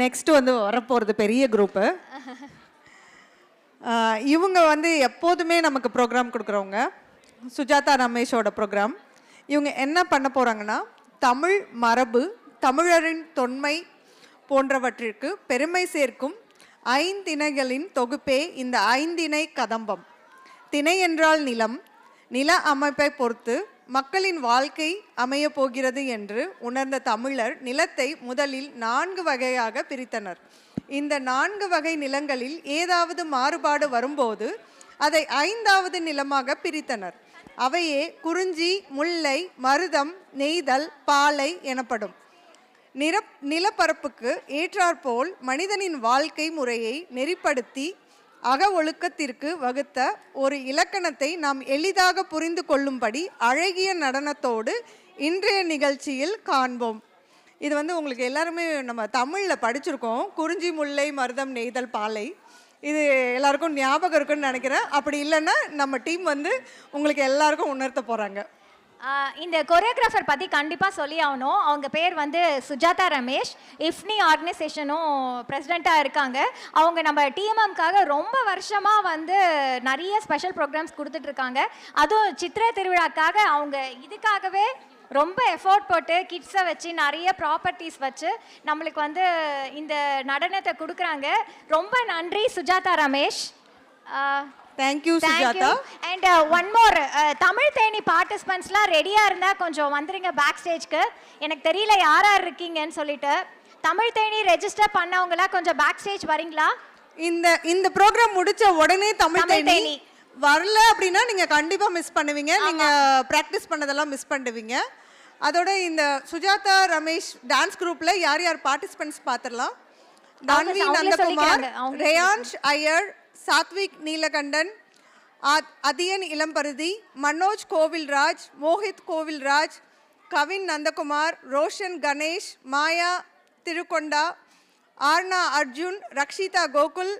Next வந்து வரப்போகிறது பெரிய குரூப்பு. இவங்க வந்து எப்போதுமே நமக்கு ப்ரோக்ராம் கொடுக்குறவங்க. சுஜாதா ரமேஷோட ப்ரோக்ராம். இவங்க என்ன பண்ண போகிறாங்கன்னா, தமிழ் மரபு, தமிழரின் தொன்மை போன்றவற்றிற்கு பெருமை சேர்க்கும் ஐந்திணைகளின் தொகுப்பே இந்த ஐந்திணை கதம்பம். திணை என்றால் நிலம், நில அமைப்பை பொறுத்து மக்களின் வாழ்க்கை அமைய போகிறது என்று உணர்ந்த தமிழர் நிலத்தை முதலில் 4 வகையாக பிரித்தனர். இந்த 4 வகை நிலங்களில் ஏதாவது மாறுபாடு வரும்போது அதை 5வது நிலமாக பிரித்தனர். அவையே குறிஞ்சி, முல்லை, மருதம், நெய்தல், பாலை எனப்படும். நிலப்பரப்புக்கு ஏற்றாற்போல் மனிதனின் வாழ்க்கை முறையை நெறிப்படுத்தி அக ஒழுக்கத்திற்கு வகுத்த ஒரு இலக்கணத்தை நாம் எளிதாக புரிந்து கொள்ளும்படி அழகிய நடனத்தோடு இன்றைய நிகழ்ச்சியில் காண்போம். இது வந்து உங்களுக்கு எல்லாருமே நம்ம தமிழில் படிச்சிருக்கோம். குறிஞ்சி, முல்லை, மருதம், நெய்தல், பாலை. இது எல்லாருக்கும் ஞாபகம் இருக்குன்னு நினைக்கிறேன். அப்படி இல்லைன்னா நம்ம டீம் வந்து உங்களுக்கு எல்லாருக்கும் உணர்த்த போகிறாங்க. இந்த கொரியோகிராஃபர் பற்றி கண்டிப்பாக சொல்லி ஆகணும். அவங்க பேர் வந்து சுஜாதா ரமேஷ். இஃப்னி ஆர்கனைசேஷனும் பிரசிடெண்ட்டாக இருக்காங்க. அவங்க நம்ம டிஎம்எம்காக ரொம்ப வருஷமாக வந்து நிறைய ஸ்பெஷல் ப்ரோக்ராம்ஸ் கொடுத்துட்ருக்காங்க. அதுவும் சித்திரை திருவிழாக்காக அவங்க இதுக்காகவே ரொம்ப எஃபோர்ட் போட்டு கிட்ஸை வச்சு நிறைய ப்ராப்பர்ட்டிஸ் வச்சு நம்மளுக்கு வந்து இந்த நடனத்தை கொடுக்குறாங்க. ரொம்ப நன்றி Sujatha Ramesh. Thank you Sujatha. And one more, Tamil Theni பார்ட்டிசிபென்ட்ஸ்லாம் ரெடியாக இருந்தால் கொஞ்சம் வந்துருங்க பேக் ஸ்டேஜ்க்கு. எனக்கு தெரியல யார் யார் இருக்கீங்கன்னு சொல்லிட்டு. தமிழ் தேனி ரெஜிஸ்டர் பண்ணவங்களாம் கொஞ்சம் பேக் ஸ்டேஜ் வரீங்களா? இந்த ப்ரோக்ராம் முடிச்ச உடனே தமிழ் தேனி வரல அப்படின்னா நீங்கள் கண்டிப்பாக மிஸ் பண்ணுவீங்க. நீங்கள் ப்ராக்டிஸ் பண்ணதெல்லாம் மிஸ் பண்ணுவீங்க. அதோட இந்த சுஜாதா ரமேஷ் டான்ஸ் குரூப்பில் யார் யார் பார்ட்டிசிபென்ட்ஸ் பார்த்துடலாம். தான்வி நந்தகுமார், ரேயான்ஷ் ஐயர், சாத்விக் நீலகண்டன், அதியன் இளம்பருதி, மனோஜ் கோவில்ராஜ், மோஹித் கோவில்ராஜ், கவின் நந்தகுமார், ரோஷன் கணேஷ், மாயா திருக்கொண்டா, ஆர்னா அர்ஜுன், ரக்ஷிதா கோகுல்,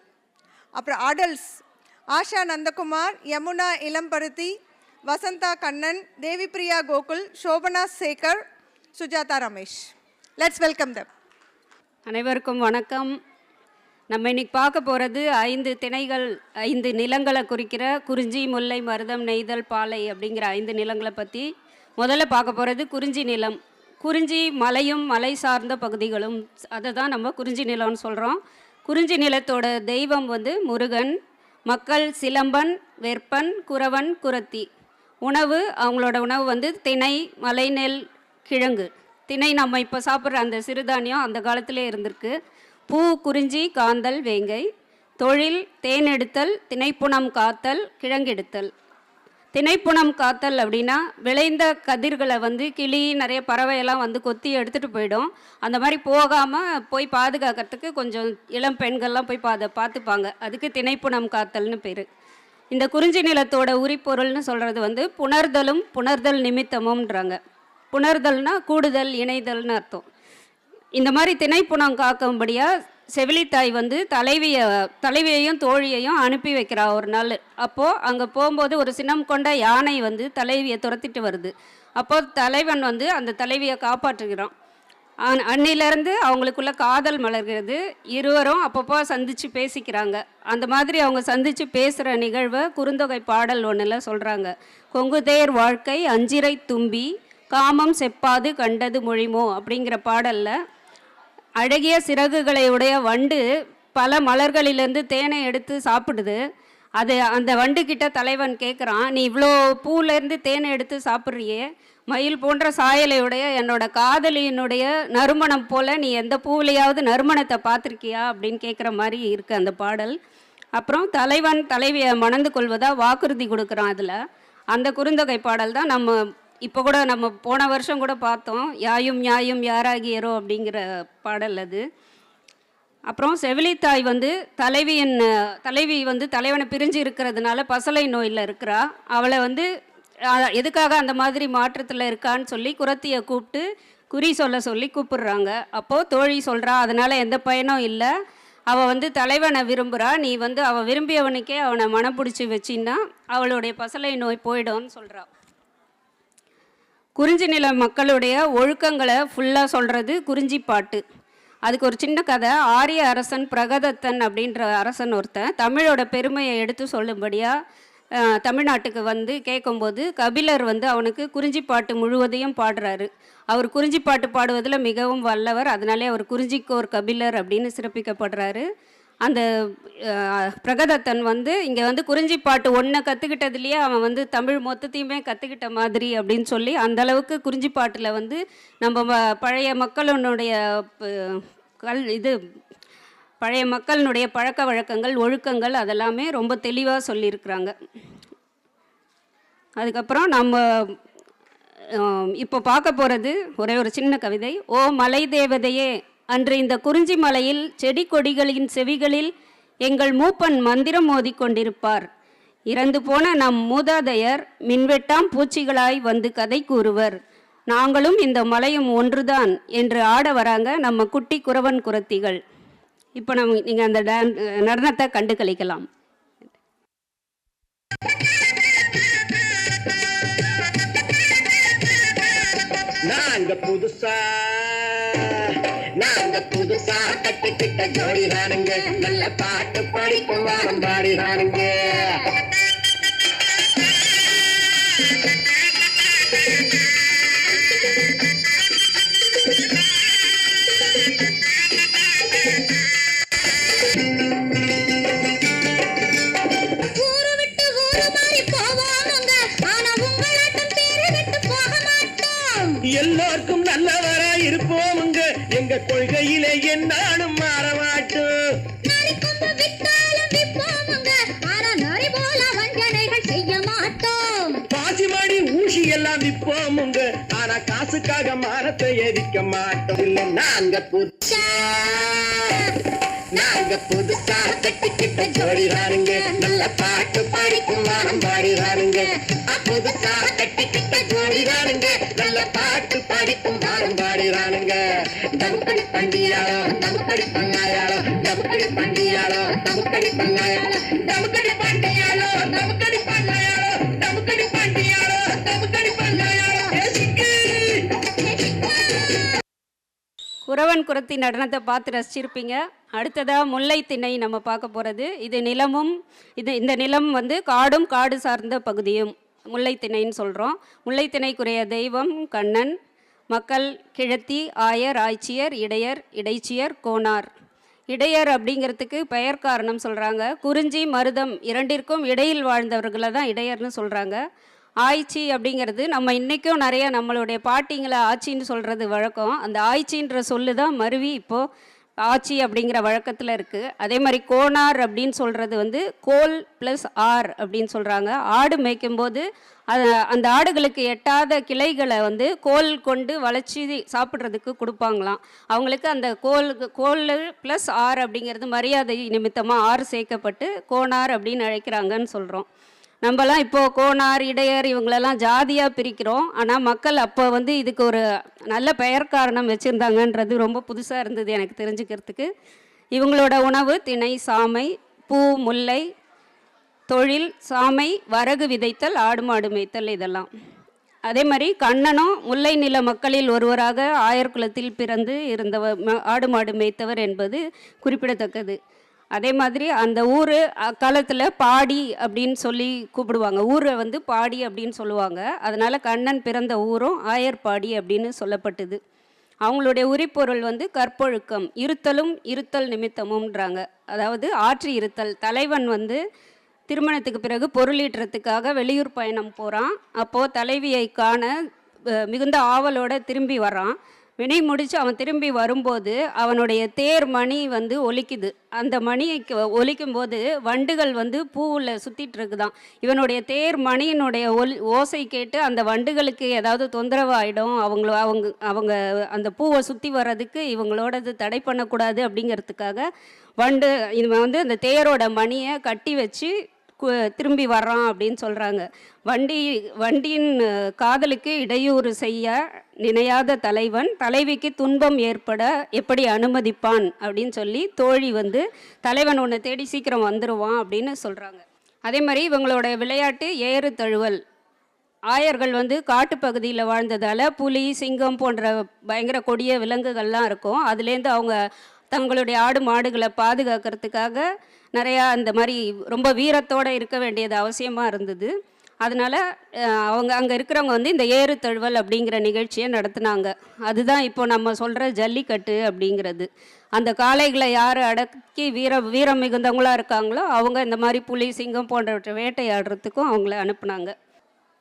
அப்புறம் adults Asha Nandakumar, Yamuna Ilamparuthi, Vasantha Kannan, Devipriya Gokul, Shobana Sekar, Sujatha Ramesh. Let's welcome them. அனைவருக்கும் வணக்கம். நம்ம இன்னைக்கு பார்க்க போகிறது 5 திணைகள், 5 நிலங்களை குறிக்கிற குறிஞ்சி, முல்லை, மருதம், நெய்தல், பாலை அப்படிங்கிற 5 நிலங்களை பற்றி முதல்ல பார்க்க போகிறது குறிஞ்சி நிலம். குறிஞ்சி மலையும் மலை சார்ந்த பகுதிகளும், அதை தான் நம்ம குறிஞ்சி நிலம்னு சொல்கிறோம். குறிஞ்சி நிலத்தோட தெய்வம் வந்து முருகன். மக்கள் சிலம்பன், வெற்பன், குறவன், குரத்தி. உணவு, அவங்களோட உணவு வந்து திணை, மலைநெல், கிழங்கு. திணை நம்ம இப்போ சாப்பிட்ற அந்த சிறுதானியம் அந்த காலத்திலே இருந்திருக்கு. பூ, குறிஞ்சி, காந்தல், வேங்கை. தொழில் தேன் எடுத்தல், திணைப்புணம் காத்தல், கிழங்கெடுத்தல். திணைப்புணம் காத்தல் அப்படின்னா விளைந்த கதிர்களை வந்து கிளி, நிறைய பறவையெல்லாம் வந்து கொத்தி எடுத்துகிட்டு போயிடும். அந்த மாதிரி போகாமல் போய் பாதுகாக்கிறதுக்கு கொஞ்சம் இளம் பெண்கள்லாம் போய் பார்த்துப்பாங்க. அதுக்கு திணைப்புணம் காத்தல்னு பேர். இந்த குறிஞ்சி நிலத்தோட உரிப்பொருள்னு சொல்கிறது வந்து புணர்தலும் புணர்தல் நிமித்தமும்ன்றாங்க. புணர்தல்னா கூடுதல், இணைதல்னு அர்த்தம். இந்த மாதிரி திணைப்புணம் காக்கும்படியாக செவிலித்தாய் வந்து தலைவியையும் தோழியையும் அனுப்பி வைக்கிறா ஒரு நாள். அப்போது அங்கே போகும்போது ஒரு சினம் கொண்ட யானை வந்து தலைவியை துரத்திட்டு வருது. அப்போது தலைவன் வந்து அந்த தலைவியை காப்பாற்றுகிறான். அன்னிலேருந்து அவங்களுக்குள்ள காதல் மலர்கிறது. இருவரும் அப்பப்போ சந்தித்து பேசிக்கிறாங்க. அந்த மாதிரி அவங்க சந்தித்து பேசுகிற நிகழ்வை குறுந்தொகை பாடல் ஒன்றில் சொல்கிறாங்க. கொங்குதேர் வாழ்க்கை அஞ்சிரை தும்பி காமம் செப்பாது கண்டது மொழிமோ அப்படிங்கிற பாடலில் அழகிய சிறகுகளை உடைய வண்டு பல மலர்களிலேருந்து தேனை எடுத்து சாப்பிடுது. அந்த வண்டுக்கிட்ட தலைவன் கேட்குறான், நீ இவ்வளோ பூலேருந்து தேனை எடுத்து சாப்பிட்றியே, மயில் போன்ற சாயலையுடைய என்னோட காதலியினுடைய நறுமணம் போல் நீ எந்த பூவிலையாவது நறுமணத்தை பார்த்துருக்கியா அப்படின்னு கேட்குற மாதிரி இருக்குது அந்த பாடல். அப்புறம் தலைவன் தலைவியை மணந்து கொள்வதாக வாக்குறுதி கொடுக்குறான். அதில் அந்த குறுந்தொகை பாடல் தான் நம்ம இப்போ கூட நம்ம போன வருஷம் கூட பார்த்தோம், யாயும் யாயும் யாராகியரோ அப்படிங்கிற பாடல் அது. அப்புறம் செவிலித்தாய் வந்து தலைவி வந்து தலைவனை பிரிஞ்சு இருக்கிறதுனால பசலை நோயில் இருக்கிறா. அவளை வந்து எதுக்காக அந்த மாதிரி மாற்றத்தில் இருக்கான்னு சொல்லி குரத்தியை கூப்பிட்டு குறி சொல்லி கூப்பிடுறாங்க. அப்போது தோழி சொல்கிறா, அதனால் எந்த பயனும் இல்லை, அவள் வந்து தலைவனை விரும்புகிறா, நீ வந்து அவள் விரும்பியவனுக்கே அவனை மனம் பிடிச்சி வச்சின்னா அவளுடைய பசலை நோய் போயிடும்னு சொல்கிறா. குறிஞ்சி நில மக்களுடைய ஒழுக்கங்களை ஃபுல்லாக சொல்கிறது குறிஞ்சி பாட்டு. அதுக்கு ஒரு சின்ன கதை. ஆரிய அரசன் பிரகதத்தன் அப்படின்ற அரசன் ஒருத்தன் தமிழோட பெருமையை எடுத்து சொல்லும்படியாக தமிழ்நாட்டுக்கு வந்து கேட்கும்போது கபிலர் வந்து அவனுக்கு குறிஞ்சிப்பாட்டு முழுவதையும் பாடுறாரு. அவர் குறிஞ்சிப்பாட்டு பாடுவதில் மிகவும் வல்லவர், அதனாலே அவர் குறிஞ்சிக்கோர் கபிலர் அப்படின்னு சிறப்பிக்கப்படுறாரு. அந்த பிரகதத்தன் வந்து இங்கே வந்து குறிஞ்சிப்பாட்டு ஒன்றை கற்றுக்கிட்டதுலேயே அவன் வந்து தமிழ் மொத்தத்தையுமே கற்றுக்கிட்ட மாதிரி அப்படின்னு சொல்லி அந்தளவுக்கு குறிஞ்சிப்பாட்டில் வந்து நம்ம பழைய மக்களுடைய பழைய மக்களினுடைய பழக்க வழக்கங்கள் ஒழுக்கங்கள் அதெல்லாமே ரொம்ப தெளிவாக சொல்லியிருக்கிறாங்க. அதுக்கப்புறம் நம்ம இப்போ பார்க்க போகிறது ஒரே ஒரு சின்ன கவிதை. ஓ மலை தேவதையே, அன்று இந்த குறிஞ்சி மலையில் செடி கொடிகளின் செவிகளில் எங்கள் மூப்பன் மந்திரம் மோதிக்கொண்டிருப்பார். இறந்து போன நம் மூதாதையர் மின்வெட்டாம் பூச்சிகளாய் வந்து கதை கூறுவர். நாங்களும் இந்த மலையும் ஒன்றுதான் என்று ஆட வராங்க நம்ம குட்டி குறவன் குரத்திகள். இப்போ நீங்கள் அந்த நடனத்தை கண்டு கழிக்கலாம். நாங்க புதுசா கட்டுக்கிட்ட ஜோடிதானுங்க, நல்ல பாட்டு படிக்கும் வாரம் பாடிதானுங்க. எல்லோருக்கும் நல்லவரா இருப்போமுங்க, எங்க கொள்கையிலே என்னாலும் மாற மாட்டோம். பாசிமாடி ஊசி எல்லாம் விற்போமுங்க, ஆனா காசுக்காக மரத்தை எரிக்க மாட்டோம். இல்ல நாங்க புதுசா கட்டிக்கிட்ட ஜோடிதானுங்க, நல்ல பாட்டு படிக்கும் வாரம் பாடிதானுங்க. புதுசா கட்டிக்கிட்ட ஜோடிதானுங்க, நல்ல பாட்டு படிக்கும் வாரம் பாடிதானுங்க. தமுக்கடி பண்டியாளோ தமுக்கடி பங்காயாளோ, தமுக்கடி பண்டியாளோ தமுக்கடி பங்காயாளோ, தமுக்கடி பண்டியாளோ தமுக்கடி பங்காயாளோ, தமுக்கடி பண்டியாளோ தமுக்கடி பங்காயாளோ. குறவன் குரத்தி நடனத்தை பார்த்து ரசிச்சிருப்பீங்க. அடுத்ததாக முல்லை திணை நம்ம பார்க்க போகிறது. இந்த நிலம் வந்து காடும் காடு சார்ந்த பகுதியும் முல்லை திணைன்னு சொல்கிறோம். முல்லை திணைக்குரிய தெய்வம் கண்ணன். மக்கள் கிழத்தி, ஆயர், ஆய்ச்சியர், இடையர், இடைச்சியர், கோனார். இடையர் அப்படிங்கிறதுக்கு பெயர் காரணம் சொல்கிறாங்க. குறிஞ்சி மருதம் இரண்டிற்கும் இடையில் வாழ்ந்தவர்களை தான் இடையர்னு சொல்கிறாங்க. ஆய்ச்சி அப்படிங்கிறது நம்ம இன்றைக்கும் நிறைய நம்மளுடைய பாட்டிங்களை ஆச்சின்னு சொல்கிறது வழக்கம். அந்த ஆய்ச்சின்ற சொல்லு தான் மருவி இப்போது ஆச்சி அப்படிங்கிற வழக்கத்தில் இருக்குது. அதே மாதிரி கோனார் அப்படின்னு சொல்கிறது வந்து கோல் ப்ளஸ் ஆர் அப்படின்னு சொல்கிறாங்க. ஆடு மேய்க்கும்போது அந்த ஆடுகளுக்கு எட்டாத கிளைகளை வந்து கோல் கொண்டு வளைச்சி சாப்பிட்றதுக்கு கொடுப்பாங்களாம். அவங்களுக்கு அந்த கோல் ப்ளஸ் ஆர் அப்படிங்கிறது மரியாதை நிமித்தமாக ஆறு சேர்க்கப்பட்டு கோனார் அப்படின்னு அழைக்கிறாங்கன்னு சொல்கிறோம். நம்மலாம் இப்போது கோனார், இடையர் இவங்களெல்லாம் ஜாதியாக பிரிக்கிறோம். ஆனால் மக்கள் அப்போ வந்து இதுக்கு ஒரு நல்ல பெயர் காரணம் வச்சுருந்தாங்கன்றது ரொம்ப புதுசாக இருந்தது எனக்கு தெரிஞ்சுக்கிறதுக்கு. இவங்களோட உணவு திணை, சாமை, பூ, முல்லை, தொழில், சாமை, வரகு விதைத்தல், ஆடு மாடு மேய்த்தல் இதெல்லாம். அதே மாதிரி கண்ணனும் முல்லை நில மக்களில் ஒருவராக ஆயர் குலத்தில் பிறந்து இருந்தவர், ஆடு மாடு மேய்த்தவர் என்பது குறிப்பிடத்தக்கது. அதே மாதிரி அந்த ஊர் அக்காலத்தில் பாடி அப்படின்னு சொல்லி கூப்பிடுவாங்க. ஊரை வந்து பாடி அப்படின்னு சொல்லுவாங்க. அதனால் கண்ணன் பிறந்த ஊரும் ஆயர்பாடி அப்படின்னு சொல்லப்பட்டது. அவங்களுடைய உரிப்பொருள் வந்து கற்பொழுக்கம், இருத்தலும் இருத்தல் நிமித்தமும்ன்றாங்க. அதாவது ஆற்றி இருத்தல். தலைவன் வந்து திருமணத்துக்கு பிறகு பொருளீட்டுறதுக்காக வெளியூர் பயணம் போகிறான். அப்போது தலைவியை காண மிகுந்த ஆவலோடு திரும்பி வரான். வினை முடித்து அவன் திரும்பி வரும்போது அவனுடைய தேர் மணி வந்து ஒலிக்குது. அந்த மணியை ஒலிக்கும்போது வண்டுகள் வந்து பூவில் சுற்றிட்டு இருக்குதான். இவனுடைய தேர் மணியினுடைய ஓசை கேட்டு அந்த வண்டுகளுக்கு ஏதாவது தொந்தரவு ஆகிடும், அவங்க அந்த பூவை சுற்றி வர்றதுக்கு இவங்களோடது தடை பண்ணக்கூடாது அப்படிங்கிறதுக்காக இவன் வந்து அந்த தேரோட மணியை கட்டி வச்சு திரும்பி வர்றான் அப்படின்னு சொல்கிறாங்க. வண்டியின் காதலுக்கு இடையூறு செய்ய நினையாத தலைவன் தலைவிக்கு துன்பம் ஏற்பட எப்படி அனுமதிப்பான் அப்படின்னு சொல்லி தோழி வந்து தலைவன் உன்னை தேடி சீக்கிரம் வந்துடுவான் அப்படின்னு சொல்கிறாங்க. அதே மாதிரி இவங்களோட விளையாட்டு ஏறு தழுவல். ஆயர்கள் வந்து காட்டுப்பகுதியில் வாழ்ந்ததால் புலி, சிங்கம் போன்ற பயங்கர கொடிய விலங்குகள்லாம் இருக்கும். அதுலேருந்து அவங்க தங்களுடைய ஆடு மாடுகளை பாதுகாக்கிறதுக்காக நிறையா இந்த மாதிரி ரொம்ப வீரத்தோடு இருக்க வேண்டியது அவசியமாக இருந்தது. அதனால் அவங்க அங்கே இருக்கிறவங்க வந்து இந்த ஏறு தழுவல் அப்படிங்கிற நிகழ்ச்சியை நடத்துனாங்க. அதுதான் இப்போ நம்ம சொல்கிற ஜல்லிக்கட்டு அப்படிங்கிறது. அந்த காளைகளை யார் அடக்கி வீரம் மிகுந்தவங்களாக இருக்காங்களோ அவங்க இந்த மாதிரி புலி, சிங்கம் போன்றவற்றை வேட்டையாடுறதுக்கும் அவங்கள அனுப்புனாங்க.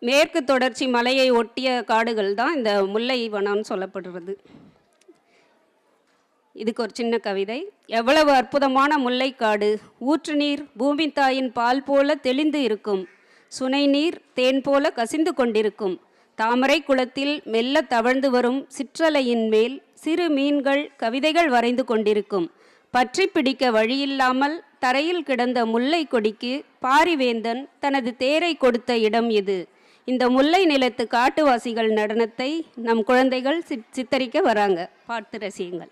மேற்கு தொடர்ச்சி மலையை ஒட்டிய காடுகள் தான் இந்த முல்லை வனம்னு சொல்லப்படுறது. இதுக்கு ஒரு சின்ன கவிதை. எவ்வளவு அற்புதமான முல்லைக்காடு! ஊற்று நீர் பூமி தாயின் பால் போல தெளிந்து இருக்கும், சுனை நீர் தேன் போல கசிந்து கொண்டிருக்கும், தாமரை குளத்தில் மெல்ல தவழ்ந்து வரும் சிற்றலையின் மேல் சிறு மீன்கள் கவிதைகள் வரைந்து கொண்டிருக்கும், பற்றி பிடிக்க வழியில்லாமல் தரையில் கிடந்த முல்லை கொடிக்கு பாரிவேந்தன் தனது தேரை கொடுத்த இடம் இது. இந்த முல்லை நிலத்து காட்டுவாசிகள் நடனத்தை நம் குழந்தைகள் சித்தரிக்க வராங்க. பார்த்து ரசியுங்கள்.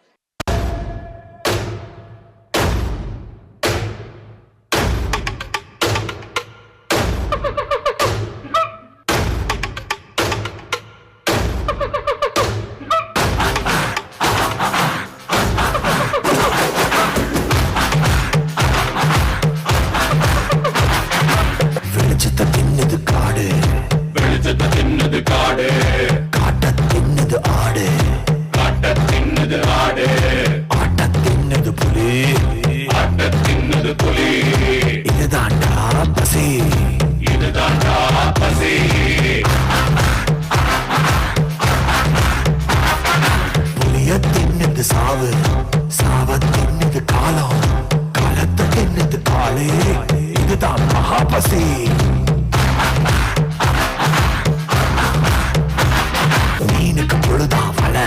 மீனுக்கு பொழுதான் வல,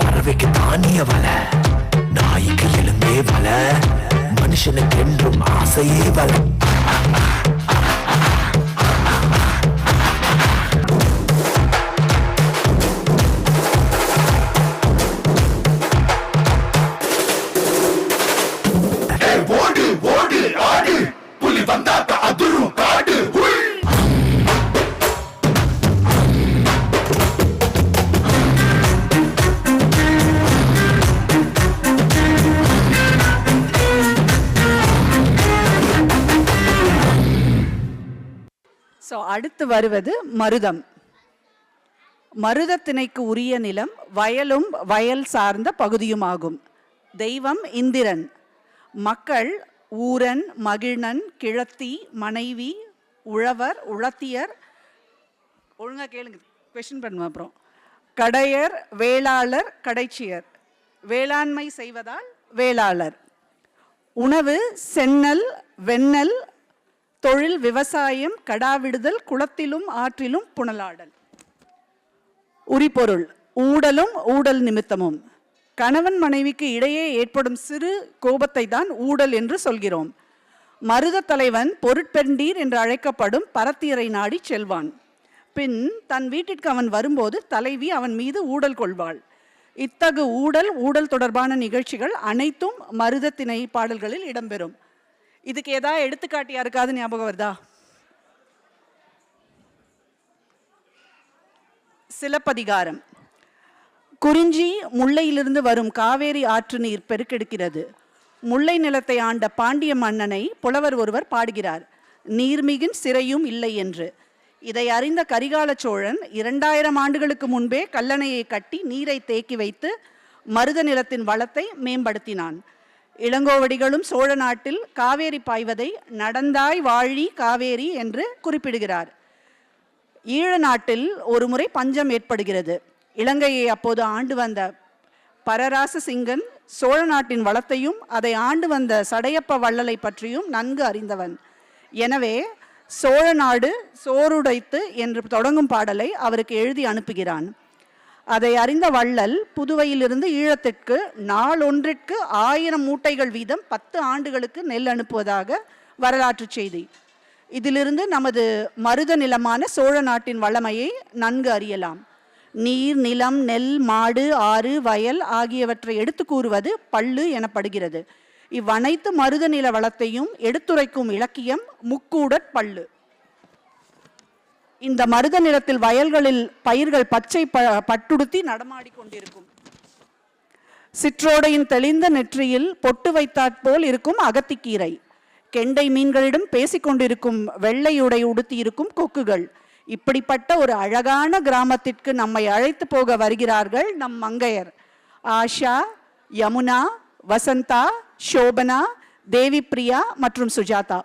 பறவைக்கு தானிய வல, நாய்க்கு எலும்பே வல, மனுஷனுக்கு என்றும் ஆசையே வல. ஓடு ஓடு ஆடு, புலி வந்தாக்க அதிரும் காடு. அடுத்து வருவது மருதம். மருதத்திணைக்கு உரிய நிலம் வயலும் வயல் சார்ந்த பகுதியுமாகும். தெய்வம் இந்திரன். மக்கள் ஊரன், மகிழ்நன், கிழத்தி, மனைவி, உழவர், உழத்தியர், ஒழுங்கா கேளுங்க, கொஸ்டின் பண்ணுவோம் அப்புறம், கடையர், வேளாளர், கடைச்சியர். வேளாண்மை செய்வதால் வேளாளர். உணவு செந்நெல், வெண்ணெல். தொழில் விவசாயம், கடாவிடுதல், குளத்திலும் ஆற்றிலும் புனலாடல். உரிபொருள் ஊடலும் ஊடல் நிமித்தமும். கணவன் மனைவிக்கு இடையே ஏற்படும் சிறு கோபத்தை தான் ஊடல் என்று சொல்கிறோம். மருத தலைவன் பொருட்பெண்டீர் என்று அழைக்கப்படும் பரத்தியரை நாடி செல்வான். பின் தன் வீட்டிற்கு அவன் வரும்போது தலைவி அவன் மீது ஊடல் கொள்வாள். இத்தகு ஊடல் தொடர்பான நிகழ்ச்சிகள் அனைத்தும் மருதத்திணை பாடல்களில் இடம்பெறும். இதுக்கு ஏதாவது எடுத்துக்காட்டு யாருக்காவது ஞாபகம் வருதா? சிலப்பதிகாரம். குறிஞ்சி முல்லையிலிருந்து வரும் காவேரி ஆற்று நீர் பெருக்கெடுக்கிறது. முல்லை நிலத்தை ஆண்ட பாண்டிய மன்னனை புலவர் ஒருவர் பாடுகிறார், நீர்மிகின் சிறையும் இல்லை என்று. இதை அறிந்த கரிகால சோழன் 2000 ஆண்டுகளுக்கு முன்பே கல்லணையை கட்டி நீரை தேக்கி வைத்து மருத நிலத்தின் வளத்தை மேம்படுத்தினான். இளங்கோவடிகளும் சோழ நாட்டில் காவேரி பாய்வதை நடந்தாய் வாழி காவேரி என்று குறிப்பிடுகிறார். ஈழ நாட்டில் ஒரு முறை பஞ்சம் ஏற்படுகிறது. இலங்கையை அப்போது ஆண்டு வந்த பரராச சிங்கன் சோழ நாட்டின் வளத்தையும் அதை ஆண்டு வந்த சடையப்ப வள்ளலை பற்றியும் நன்கு அறிந்தவன். எனவே சோழ நாடு சோறுடைத்து என்று தொடங்கும் பாடலை அவருக்கு எழுதி அனுப்புகிறான். அதை அறிந்த வள்ளல் புதுவையிலிருந்து ஈழத்திற்கு நாளொன்றிற்கு 1000 மூட்டைகள் வீதம் 10 ஆண்டுகளுக்கு நெல் அனுப்புவதாக வரலாற்று செய்தி. இதிலிருந்து நமது மருத நிலமான சோழ நாட்டின் வளமையை நன்கு அறியலாம். நீர், நிலம், நெல், மாடு, ஆறு, வயல் ஆகியவற்றை எடுத்து கூறுவது பள்ளு எனப்படுகிறது. இவ்வனைத்து மருத நில வளத்தையும் எடுத்துரைக்கும் இலக்கியம் முக்கூடற் பள்ளு. இந்த மருத நிலத்தில் வயல்களில் பயிர்கள் பச்சை பட்டுடுத்தி நடமாடி கொண்டிருக்கும். சிற்றோடையின் தெளிந்த நெற்றியில் பொட்டு வைத்தாற்போல் இருக்கும் அகத்திக்கீரை, கெண்டை மீன்களிடம் பேசிக்கொண்டிருக்கும் வெள்ளையுடை உடுத்தி இருக்கும் கொக்குகள். இப்படிப்பட்ட ஒரு அழகான கிராமத்திற்கு நம்மை அழைத்து போக வருகிறார்கள் நம் மங்கையர் ஆஷா, யமுனா, வசந்தா, சோபனா, தேவி பிரியா மற்றும் சுஜாதா.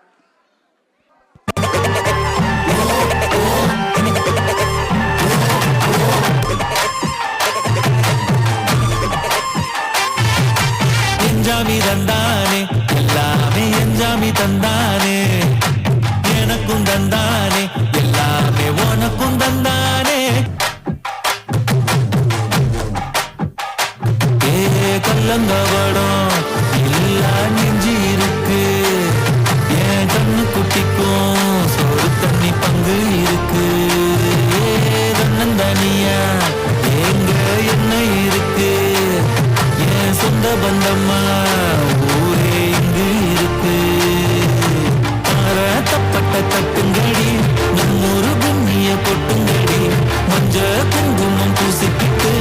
எஞ்சாமி தந்தானே எல்லாமே, எஞ்சாமி தந்தானே எனக்கும் தந்தானே எல்லாமே, உனக்கும் தந்தானே. கல்லங்கவடம் எல்லா நெஞ்சு இருக்கு, என் கண்ணு குட்டிக்கும் சோறு தண்ணி பங்கு இருக்கு. தன்னந்தனியா எங்க என்ன இருக்கு, என் சொந்த பந்தம்மா ஊரே இங்கு இருக்கு. தப்பட்ட தட்டுங்கடி, நம்மொரு கும்மிய கொட்டுங்கடி, மஞ்ச குங்குமம் பூசிக்கிட்டு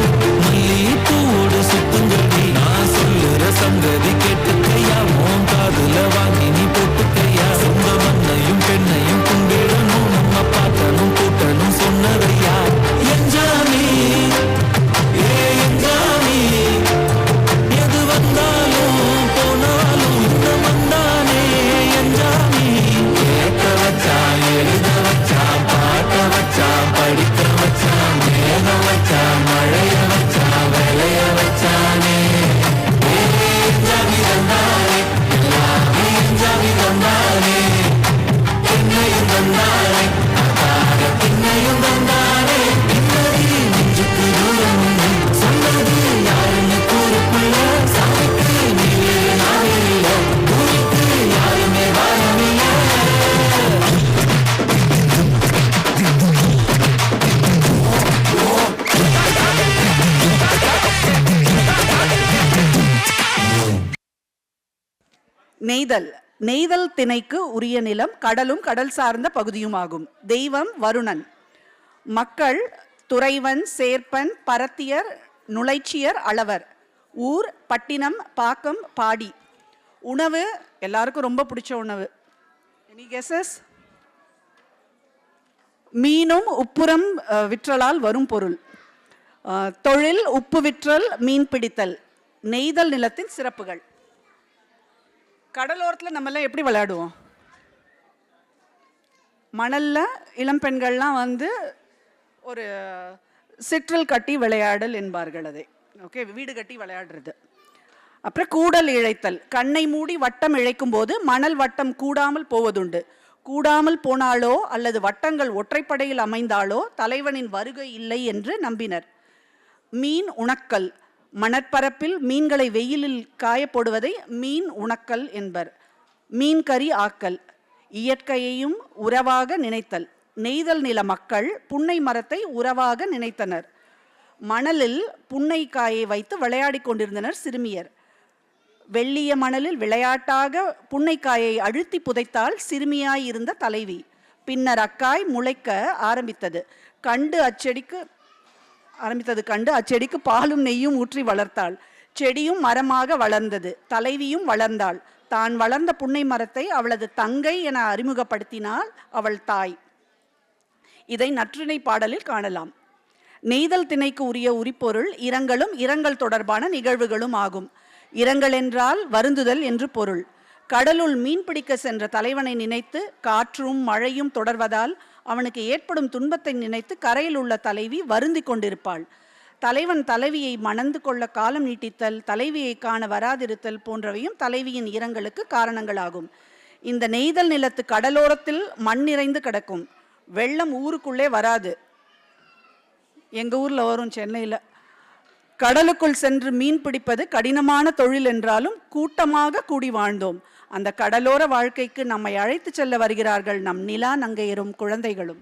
மல்லி பூவோடு சுத்துங்கடி. நான் சொல்லுற சங்கதி கேட்டுக்கையா, உன் காதுல வாங்கி நீ போட்டுக்கையா. சொந்த மண்ணையும் பெண்ணையும் கும்பிடணும், நம்ம பாட்டனும் கூட்டணும் சொன்னதையா. எஞ்சாமி ஏ எஞ்சாமி, எது வந்தாலும் போனாலும் இந்த மந்தானே எஞ்சாமி. கேட்க வச்சான், எழுத வச்சான், பாட்ட வச்சான், படிக்க வச்சான், மேக வச்சான், மழைய வச்சான், விளைய வச்சானே. எஞ்சாமி தந்தானே எல்லாமே, எஞ்சாமி தந்தானே என்னையும் தந்தானே, பின்னையும் தந்தானே. பின்னதி நெஞ்சுக்கு தூரம் சொன்னது யாருன்னு கூறுக்குள்ள, சாமிக்கு நீயே நானே இல்லை, பூமிக்கு யாருமே வாரமில்லை. நெய்தல். நெய்தல் திணைக்கு உரிய நிலம் கடலும் கடல் சார்ந்த பகுதியுமாகும். தெய்வம் வருணன். மக்கள் துறைவன், சேர்ப்பன், பரத்தியர், நுழைச்சியர், அளவர். ஊர் பட்டினம், பாக்கம், பாடி. உணவு எல்லாருக்கும் ரொம்ப பிடிச்ச உணவு. Any guesses? மீனும் உப்புரம் விற்றலால் வரும் பொருள். தொழில் உப்பு விற்றல், மீன் பிடித்தல். நெய்தல் நிலத்தின் சிறப்புகள். கடலோரத்தில் நம்மெல்லாம் எப்படி விளையாடுவோம்? மணல்ல இளம்பெண்கள்லாம் வந்து ஒரு சிற்றல் கட்டி விளையாடல் என்பார்கள் அதை. ஓகே, வீடு கட்டி விளையாடுறது. அப்புறம் கூடல் இழைத்தல். கண்ணை மூடி வட்டம் இழைக்கும் போது மணல் வட்டம் கூடாமல் போவதுண்டு. கூடாமல் போனாலோ அல்லது வட்டங்கள் ஒற்றைப்படையில் அமைந்தாலோ தலைவனின் வருகை இல்லை என்று நம்பினர். மீன் உணக்கல். மணற்பரப்பில் மீன்களை வெயிலில் காயப்போடுவதை மீன் உணக்கல் என்பர். மீன் கறி ஆக்கல். இயற்கையையும் உறவாக நினைத்தல். நெய்தல் நில மக்கள் புன்னை மரத்தை உறவாக நினைத்தனர். மணலில் புன்னை காயை வைத்து விளையாடி கொண்டிருந்தனர் சிறுமியர். வெள்ளிய மணலில் விளையாட்டாக புன்னைக்காயை அழுத்தி புதைத்தால் சிறுமியாயிருந்த தலைவி. பின்னர் அக்காய் முளைக்க ஆரம்பித்தது. கண்டு அச்செடிக்கு பாலும் நெய்யும் ஊற்றி வளர்த்தாள். செடியும் மரமாக வளர்ந்தது. தலைவியும் வளர்ந்தாள். தான் வளர்ந்த புன்னை மரத்தை அவளது தங்கை என அறிமுகப்படுத்தினாள் அவள் தாய். இதை நற்றிணை பாடலில் காணலாம். நெய்தல் திணைக்கு உரிய உரிப்பொருள் இரங்கலும் இரங்கல் தொடர்பான நிகழ்வுகளும் ஆகும். இரங்கல் என்றால் வருந்துதல் என்று பொருள். கடலுள் மீன் பிடிக்க சென்ற தலைவனை நினைத்து காற்றும் மழையும் தொடர்வதால் அவனுக்கு ஏற்படும் துன்பத்தை நினைத்து கரையில் உள்ள தலைவி வருந்தி கொண்டிருப்பாள். தலைவன் தலைவியை மணந்து கொள்ள காலம் நீட்டித்தல், தலைவியை காண வராதிருத்தல் போன்றவையும் தலைவியின் இரங்கலுக்கு காரணங்களாகும். இந்த நெய்தல் நிலத்து கடலோரத்தில் மண் நிறைந்து கிடக்கும். வெள்ளம் ஊருக்குள்ளே வராது. எங்க ஊர்ல வரும், சென்னையில். கடலுக்குள் சென்று மீன் பிடிப்பது கடினமான தொழில் என்றாலும் கூட்டமாக கூடி வாழ்ந்தோம். அந்த கடலோர வாழ்க்கைக்கு நம்மை அழைத்து செல்ல வருகிறார்கள் நம் நிலா நங்கையரும் குழந்தைகளும்.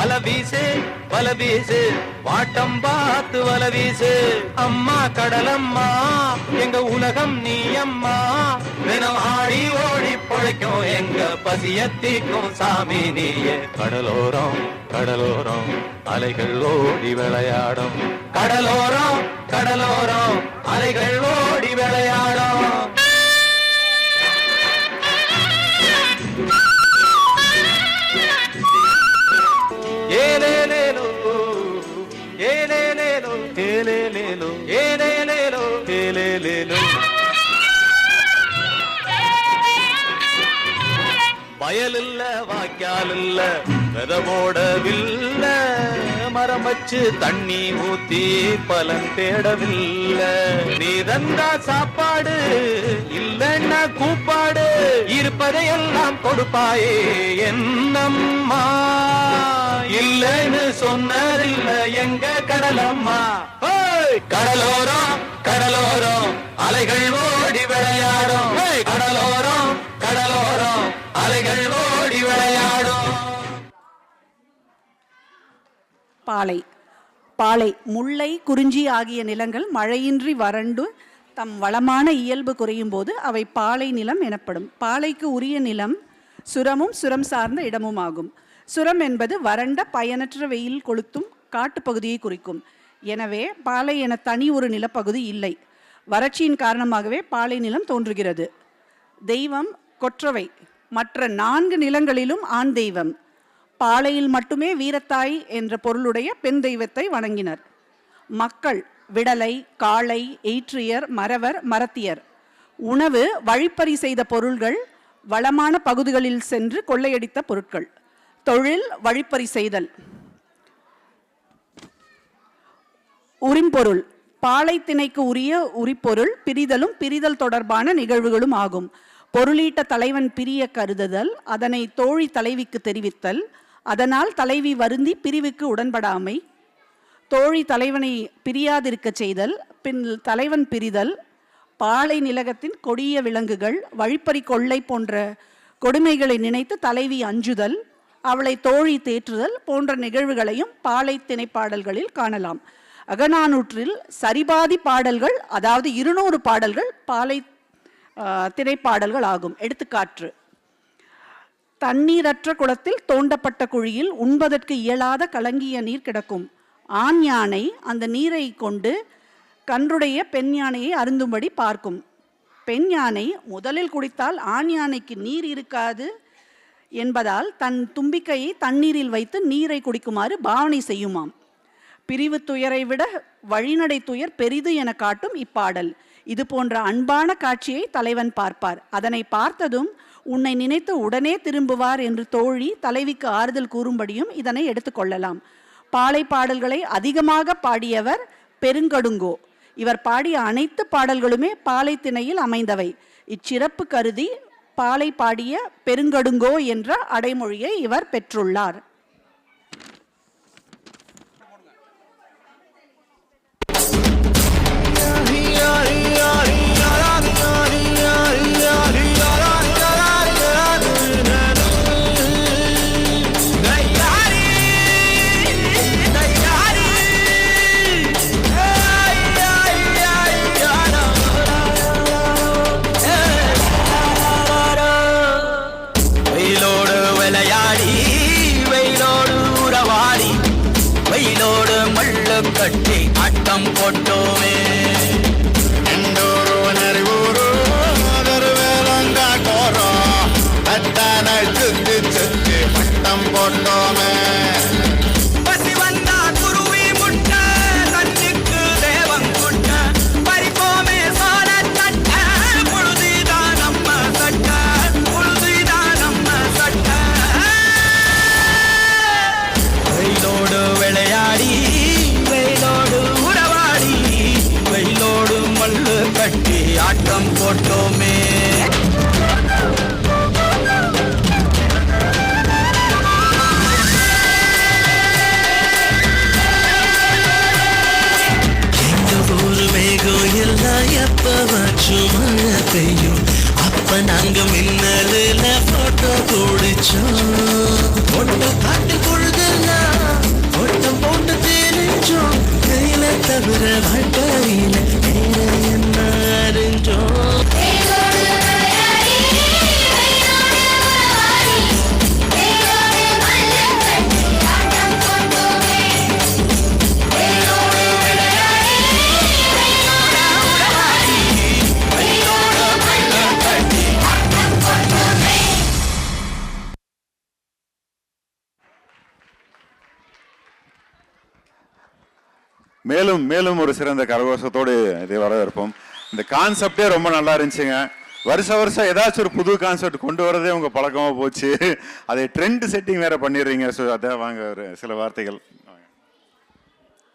வல வீசு வாட்டம் பார்த்து வல வீசு அம்மா கடலம்மா எங்க உலகம் நீ அம்மா தினம் ஆடி ஓடி பொழைக்கும் எங்க பசியத்திக்கும் சாமி நீயே கடலோரம் கடலோரம் அலைகள் ஓடி விளையாடும் கடலோரம் கடலோரம் அலைகள் ஓடி விளையாடும் ஏலேலேலோ ஏலேலேலோ ஏலேலேலோ ஏலேலேலோ ஏலேலேலோ வயலில்ல வாய்க்காலில்ல விதமோடவில்ல மரம் வச்சு தண்ணி ஊத்தி பலன் தேடவில்லை நீ தந்தா சாப்பாடு இல்லன்னா கூப்பாடு இருப்பதையெல்லாம் கொடுப்பாயே என்னம்மா இல்லைன்னு சொன்னதில்ல எங்க கடலம்மா கடலோரம் கடலோரம் அலைகள் ஓடி விளையாடும் கடலோரம் கடலோரம் அலைகள் ஓடி விளையாடும் பாலை பாலை முல்லை குறிஞ்சி ஆகிய நிலங்கள் மழையின்றி வறண்டு தம் வளமான இயல்பு குறையும் போது அவை பாலை நிலம் எனப்படும். பாலைக்கு உரிய நிலம் சுரமும் சுரம் சார்ந்த இடமும் ஆகும். சுரம் என்பது வறண்ட பயனற்ற வெயில் கொளுத்தும் காட்டுப்பகுதியை குறிக்கும். எனவே பாலை என தனி ஒரு நிலப்பகுதி இல்லை. வறட்சியின் காரணமாகவே பாலை நிலம் தோன்றுகிறது. தெய்வம் கொற்றவை. மற்ற 4 நிலங்களிலும் ஆண் தெய்வம். பாலையில் மட்டுமே வீரத்தாய் என்ற பொருளுடைய பெண் தெய்வத்தை வணங்கினர். மக்கள் விடலை, காளை, எயிற்றியர், மறவர், மரத்தியர். உணவு வழிப்பறி செய்த பொருள்கள், வளமான பகுதிகளில் சென்று கொள்ளையடித்த பொருட்கள். தொழில் வழிப்பறி செய்தல். உரிம்பொருள் பாலை திணைக்கு உரிய உரிப்பொருள் பிரிதலும் பிரிதல் தொடர்பான நிகழ்வுகளும் ஆகும். பொருளீட்ட தலைவன் பிரிய கருதுதல், அதனை தோழி தலைவிக்கு தெரிவித்தல், அதனால் தலைவி வருந்தி பிரிவுக்கு உடன்படாமை, தோழி தலைவனை பிரியாதிருக்க செய்தல், பின் தலைவன் பிரிதல், பாலை நிலகத்தின் கொடிய விலங்குகள், வழிப்பறி கொள்ளை போன்ற கொடுமைகளை நினைத்து தலைவி அஞ்சுதல், அவளை தோழி தேற்றுதல் போன்ற நிகழ்வுகளையும் பாலை திணைப்பாடல்களில் காணலாம். அகநானூற்றில் சரிபாதி பாடல்கள், அதாவது 200 பாடல்கள் பாலை திணைப்பாடல்கள் ஆகும். எடுத்துக்காட்டு: தண்ணீரற்ற குளத்தில் தோண்டப்பட்ட குழியில் உண்பதற்கு இயலாத கலங்கிய நீர் கிடக்கும். ஆண் யானை அந்த நீரை கொண்டு கன்றுடைய பெண் யானையை அருந்தும்படி பார்க்கும். பெண் யானை முதலில் குடித்தால் ஆண் யானைக்கு நீர் இருக்காது என்பதால் தன் தும்பிக்கையை தண்ணீரில் வைத்து நீரை குடிக்குமாறு பாவனை செய்யுமாம். பிரிவு துயரை விட வழிநடை துயர் பெரிது என காட்டும் இப்பாடல். இது போன்ற அன்பான காட்சியை தலைவன் பார்ப்பார். அதனை பார்த்ததும் உன்னை நினைத்து உடனே திரும்புவார் என்று தோழி தலைவிக்கு ஆறுதல் கூறும்படியும் இதனை எடுத்துக்கொள்ளலாம். பாலை பாடல்களை அதிகமாக பாடியவர் பெருங்கடுங்கோ. இவர் பாடிய அனைத்து பாடல்களுமே பாலை திணையில் அமைந்தவை. இச்சிறப்பு கருதி பாலை பாடிய பெருங்கடுங்கோ என்ற அடைமொழியை இவர் பெற்றுள்ளார். கட்டி ஆட்டம் போட்டோமே சுத்தி சுத்தி பட்டம் போட்டோமே பசி வந்தா குருவி முட்ட தண்ணிக்கு தேவம் குட்ட பறிப்போமே சால தட்ட புழுதிதான் நம்ம சட்ட புழுதிதான் நம்ம சட்ட வெயிலோடு விளையாடி வெயிலோடு உறவாடி வெயிலோடு மல்லு கட்டி ஆட்டம் போட்டோமே தவிர வாழ்க்கையில வேற என்ன அறிஞ்சோம். மேலும் மேலும் ஒரு சிறந்த கரகோஷத்தோடு இதை வரவேற்போம். இந்த கான்செப்டே ரொம்ப நல்லா இருந்துச்சுங்க. வருஷம் ஏதாச்சும் ஒரு புது கான்செப்ட் கொண்டு வரதே உங்க பழக்கமா போச்சு. அதை ட்ரெண்ட் செட்டிங் வேற பண்ணிடுறீங்க. ஸோ அதான் வாங்க ஒரு சில வார்த்தைகள்.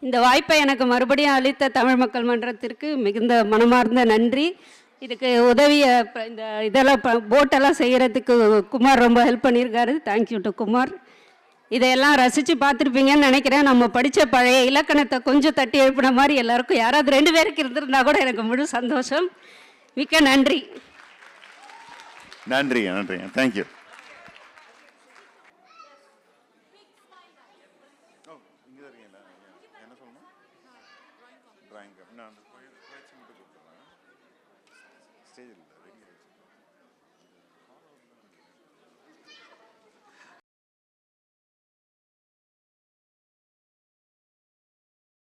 இந்த வாய்ப்பை எனக்கு மறுபடியும் அளித்த தமிழ் மக்கள் மன்றத்திற்கு மிகுந்த மனமார்ந்த நன்றி. இதுக்கு உதவிய இந்த இதெல்லாம் போட்டெல்லாம் செய்கிறதுக்கு குமார் ரொம்ப ஹெல்ப் பண்ணியிருக்காரு. Thank you to Kumar. இதையெல்லாம் ரசித்து பார்த்துருப்பீங்கன்னு நினைக்கிறேன். நம்ம படித்த பழைய இலக்கணத்தை கொஞ்சம் தட்டி எழுப்பின மாதிரி எல்லாருக்கும் யாராவது 2 பேருக்கு இருந்திருந்தா கூட எனக்கு முழு சந்தோஷம். மிக்க நன்றி. நன்றிங்க நன்றிங்க. தேங்க்யூ. என்ன சொல்லணும்?